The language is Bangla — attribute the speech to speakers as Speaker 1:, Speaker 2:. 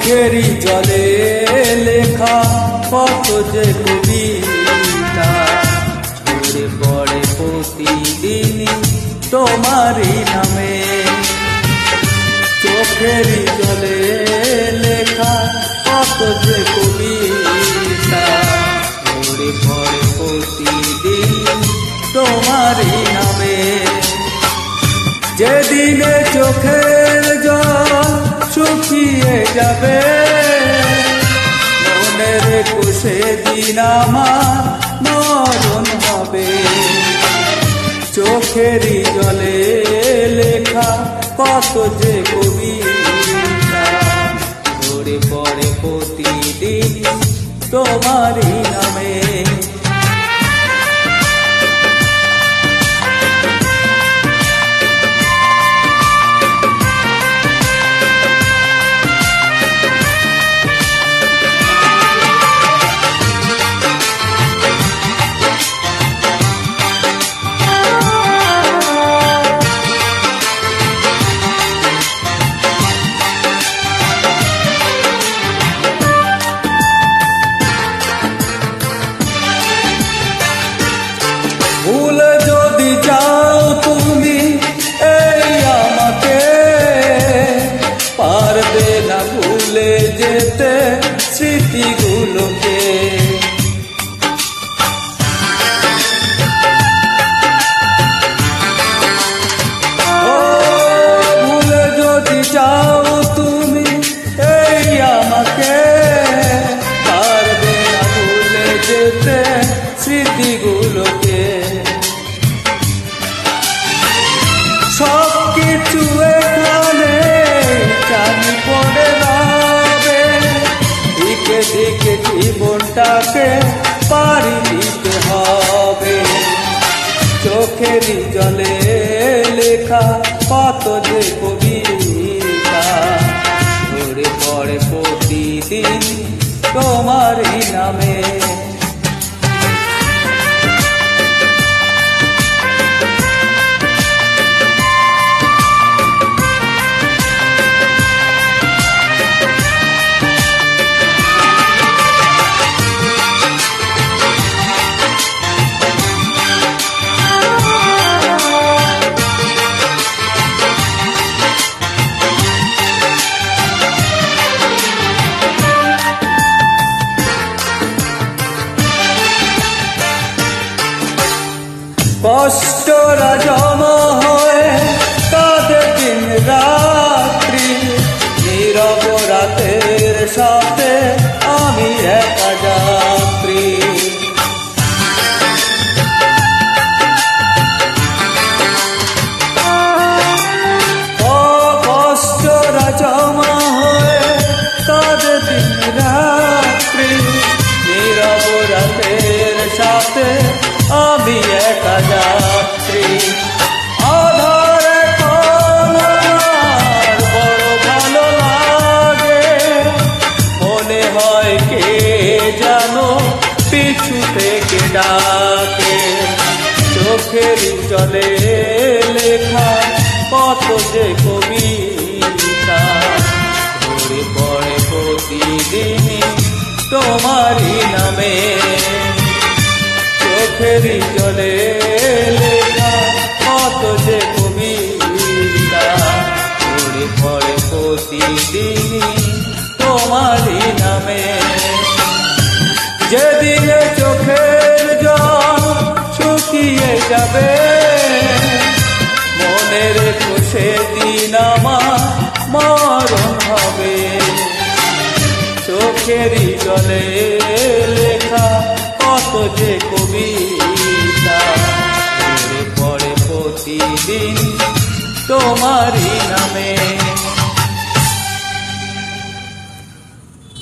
Speaker 1: চোখেরই জলে লেখা কত যে কবিতা ঝরে পড়ে প্রতিদিনই তোমারই নামে। চোখেরই জলে লেখা কত যে কবিতা ঝরে পড়ে প্রতিদিন তোমারই নামে। যেদিনে চোখের জল শুকিয়ে যাবে মনে রেখো সেদিন আমার মরণ হবে। চোখেরই জলে লেখা কত যে কবিতা ঝরে পড়ে প্রতিদিন তোমারই নামে। ভুলে যদি যাও তুমি এই আমাকে পারবে না ভুলে যেতে স্মৃতিগুলোকে। ভুলে যদি যাও তুমি এই আমাকে পারবে না ভুলে যেতে স্মৃতিগুলোকে। সবকিছু এখানে জানি পড়ে রবে দিকে দিকে জীবনটাকে পাড়ি দিতে হবে। চোখেরই জলে লেখা কত যে কবিতা ঝরে পড়ে প্রতিদিন তোমারই নামে। কষ্টরা জমা হয়ে কাঁদে দিন রাত্রি নীরব রাতের সাথে আমি একা যাত্রী। কষ্টরা জমা হয়ে কাঁদে দিন রাত্রি নীরব রাতের সাথে আমি একা যাত্রী। আধারে আমার বড় ভালো লাগে মনে হয় কে জানো পিছু থেকে ডাকে। চোখেরই জলে লেখা কত যে কবিতা ঝরে পড়ে প্রতিদিনই তোমারই নামে। চোখেরই জলে লেখা কত যে কবিতা ঝরে পড়ে প্রতিদিনই তোমারই নামে। যেদিনে চোখের জল শুকিয়ে যাবে মনে রেখো সেদিন আমার মরণ হবে। চোখেরই জলে লেখা কত যে কবিতা ঝরে পড়ে প্রতিদিন তোমারই নামে।